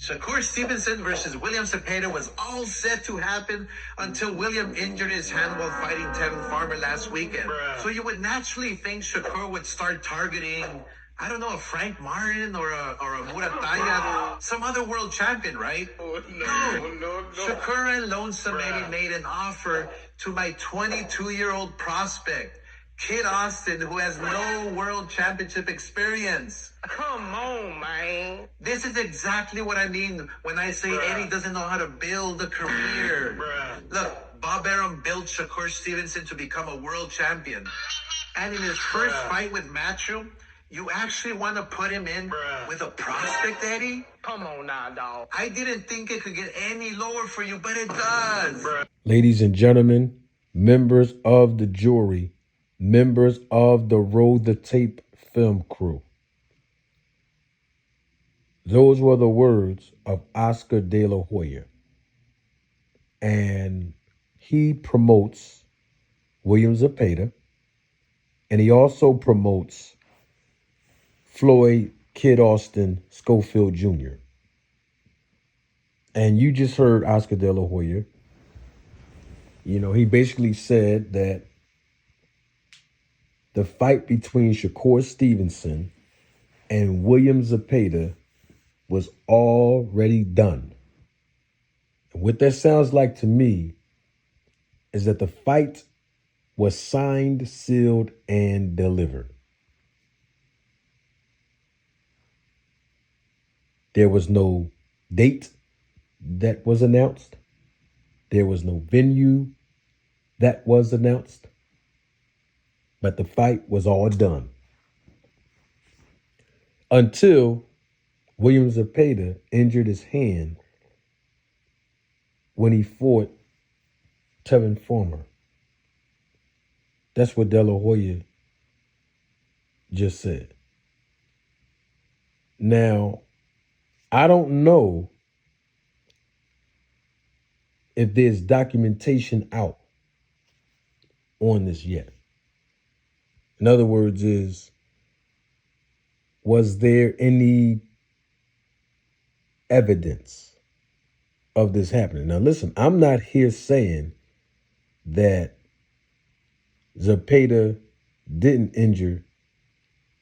Shakur Stevenson versus William Cepeda was all set to happen until William injured his hand while fighting Tevin Farmer last weekend. So you would naturally think Shakur would start targeting, I don't know, a Frank Martin or a Murataya, some other world champion, right? No. Shakur and Lone Samedi made an offer to my 22-year-old prospect, Kid Austin, who has no world championship experience. Come on, man. This is exactly what I mean when I say Eddie doesn't know how to build a career. Look, Bob Arum built Shakur Stevenson to become a world champion. And in his first fight with Matthew, you actually want to put him in with a prospect, Eddie? Come on now, dog. I didn't think it could get any lower for you, but it does. Ladies and gentlemen, members of the jury, members of the Roll the Tape film crew. Those were the words of Oscar De La Hoya. And he promotes William Cepeda. And he also promotes Floyd Kid Austin Schofield Jr. And you just heard Oscar De La Hoya. You know, he basically said that the fight between Shakur Stevenson and William Cepeda was already done. And what that sounds like to me is that the fight was signed, sealed, and delivered. There was no date that was announced. There was no venue that was announced. But the fight was all done. Until William Cepeda injured his hand when he fought Tevin Farmer. That's what De La Hoya just said. Now, I don't know if there's documentation out on this yet. In other words, was there any evidence of this happening? Now, listen, I'm not here saying that Cepeda didn't injure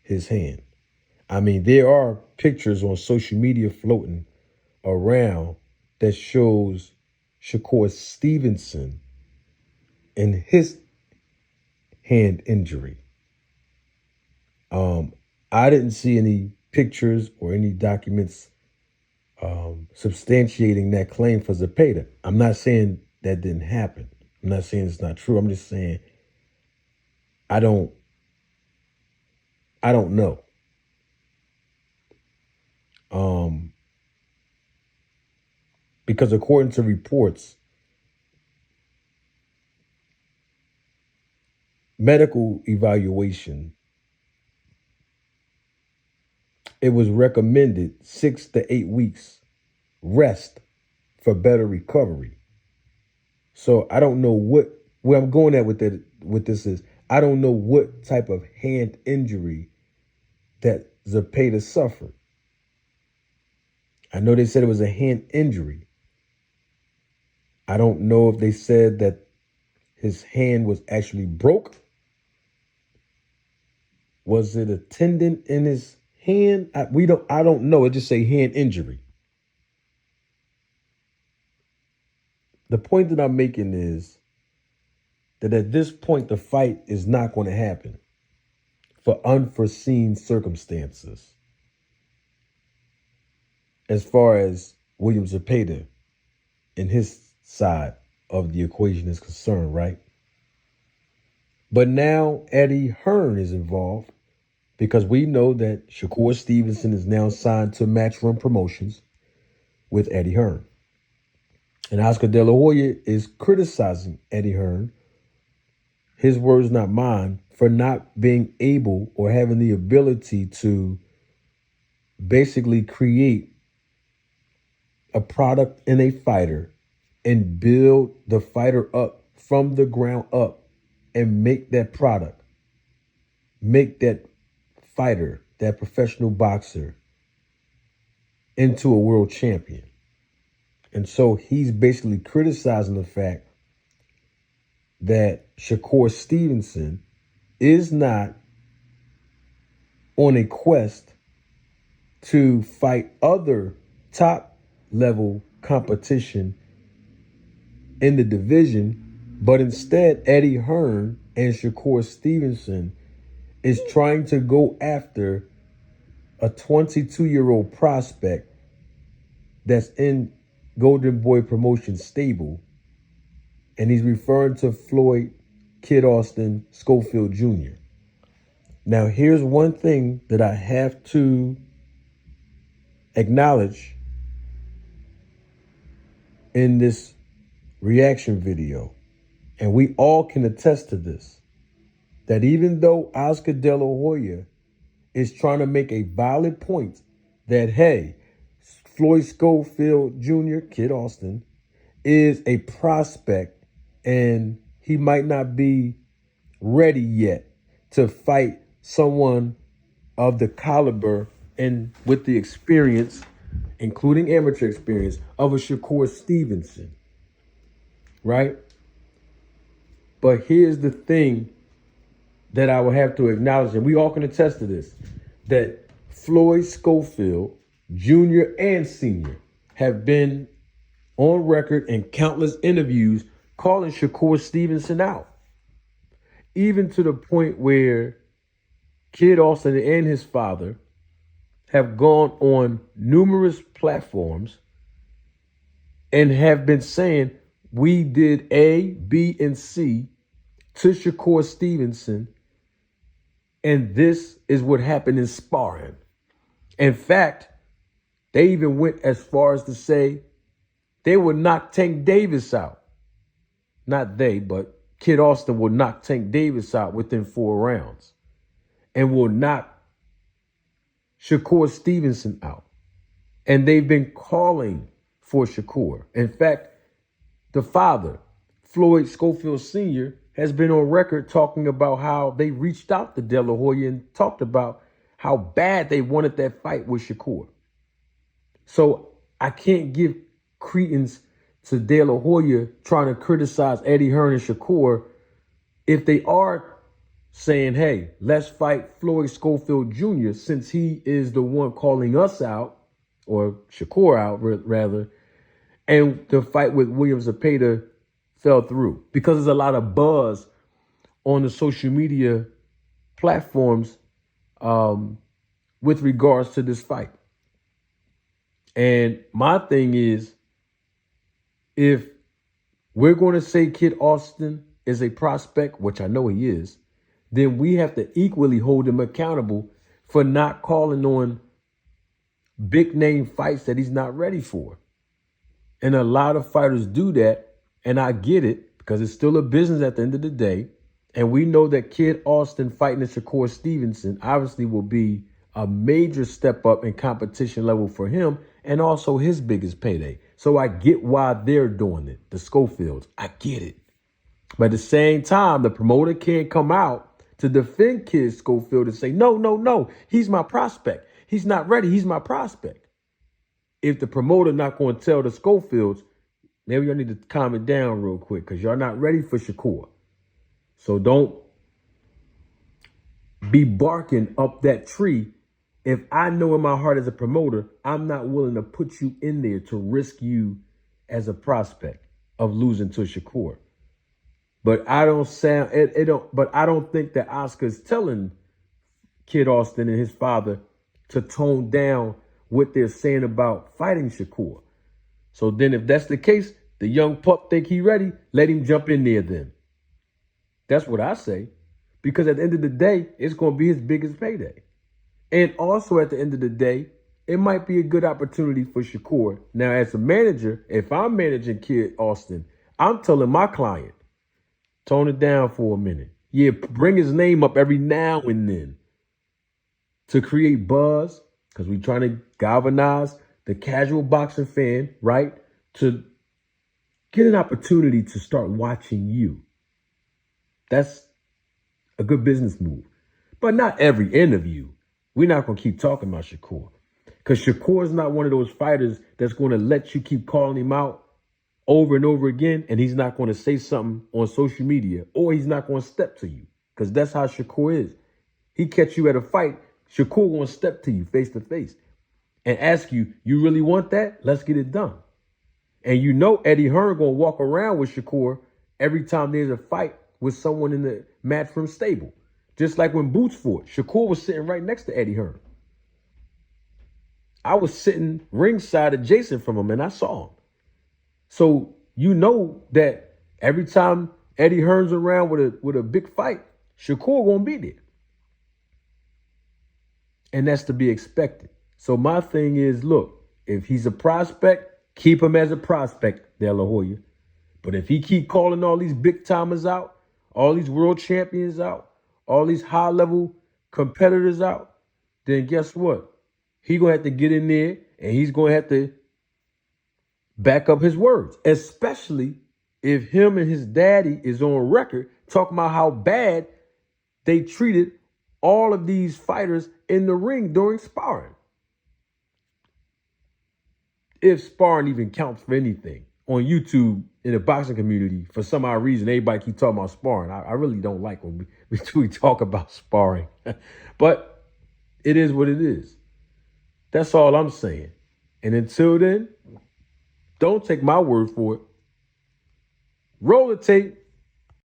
his hand. I mean, there are pictures on social media floating around that shows Shakur Stevenson and his hand injury. I didn't see any pictures or any documents substantiating that claim for Cepeda. I'm not saying that didn't happen. I'm not saying it's not true. I'm just saying I don't know. Because according to reports, medical evaluation, it was recommended 6 to 8 weeks rest for better recovery. So I don't know where I'm going at with this is, I don't know what type of hand injury that Cepeda suffered. I know they said it was a hand injury. I don't know if they said that his hand was actually broke. Was it a tendon in his hand? I don't know. It just say hand injury. The point that I'm making is that at this point, the fight is not going to happen for unforeseen circumstances. As far as William Cepeda and his side of the equation is concerned, right? But now Eddie Hearn is involved because we know that Shakur Stevenson is now signed to Matchroom Promotions with Eddie Hearn. And Oscar De La Hoya is criticizing Eddie Hearn, his words not mine, for not being able or having the ability to basically create a product in a fighter and build the fighter up from the ground up and make that product, make that fighter, that professional boxer, into a world champion. And so he's basically criticizing the fact that Shakur Stevenson is not on a quest to fight other top level competition in the division, but instead Eddie Hearn and Shakur Stevenson is trying to go after a 22-year-old prospect that's in Golden Boy Promotion stable, and he's referring to Floyd Kid Austin Schofield Jr. Now, here's one thing that I have to acknowledge in this reaction video, and we all can attest to this, that even though Oscar De La Hoya is trying to make a valid point that, hey, Floyd Schofield Jr., Kid Austin, is a prospect and he might not be ready yet to fight someone of the caliber and with the experience, including amateur experience, of a Shakur Stevenson, right? But here's the thing that I will have to acknowledge, and we all can attest to this, that Floyd Schofield, Jr. and Sr. have been on record in countless interviews calling Shakur Stevenson out. Even to the point where Kid Austin and his father have gone on numerous platforms and have been saying, we did A, B, and C to Shakur Stevenson, and this is what happened in sparring. In fact, they even went as far as to say they would knock Tank Davis out. Not they, but Kid Austin will knock Tank Davis out within 4 rounds and will knock Shakur Stevenson out. And they've been calling for Shakur. In fact, the father, Floyd Schofield Sr., has been on record talking about how they reached out to De La Hoya and talked about how bad they wanted that fight with Shakur. So I can't give credence to De La Hoya trying to criticize Eddie Hearn and Shakur if they are saying, hey, let's fight Floyd Schofield Jr. since he is the one calling us out, or Shakur out rather, and the fight with William Zepeda fell through because there's a lot of buzz on the social media platforms with regards to this fight. And my thing is, if we're going to say Kid Austin is a prospect, which I know he is, then we have to equally hold him accountable for not calling on big name fights that he's not ready for. And a lot of fighters do that, and I get it because it's still a business at the end of the day. And we know that Kid Austin fighting Shakur Stevenson obviously will be a major step up in competition level for him and also his biggest payday. So I get why they're doing it, the Schofields. I get it. But at the same time, the promoter can't come out to defend Kid Schofield and say, no, he's my prospect. He's not ready. He's my prospect. If the promoter not going to tell the Schofields, maybe y'all need to calm it down real quick because y'all not ready for Shakur. So don't be barking up that tree. If I know in my heart as a promoter, I'm not willing to put you in there to risk you as a prospect of losing to Shakur. But I don't think that Oscar's telling Kid Austin and his father to tone down what they're saying about fighting Shakur. So then if that's the case, the young pup think he ready, let him jump in there then. That's what I say. Because at the end of the day, it's going to be his biggest payday. And also at the end of the day, it might be a good opportunity for Shakur. Now, as a manager, if I'm managing Kid Austin, I'm telling my client, tone it down for a minute. Yeah, bring his name up every now and then to create buzz, because we're trying to galvanize the casual boxing fan, right? To get an opportunity to start watching you. That's a good business move. But not every interview. We're not going to keep talking about Shakur. Because Shakur is not one of those fighters that's going to let you keep calling him out over and over again, and he's not going to say something on social media, or he's not going to step to you, because that's how Shakur is. He catch you at a fight, Shakur going to step to you face to face and ask you, you really want that? Let's get it done. And you know Eddie Hearn going to walk around with Shakur every time there's a fight with someone in the Matchroom stable. Just like when Boots fought, Shakur was sitting right next to Eddie Hearn. I was sitting ringside adjacent from him, and I saw him. So you know that every time Eddie Hearn's around with a big fight, Shakur gonna be there. And that's to be expected. So my thing is, look, if he's a prospect, keep him as a prospect, De La Hoya. But if he keep calling all these big timers out, all these world champions out, all these high-level competitors out, then guess what? He's going to have to get in there and he's going to have to back up his words, especially if him and his daddy is on record talking about how bad they treated all of these fighters in the ring during sparring. If sparring even counts for anything. On YouTube, in the boxing community, for some odd reason, everybody keep talking about sparring. I really don't like when we talk about sparring. But it is what it is. That's all I'm saying. And until then, don't take my word for it. Roll the tape.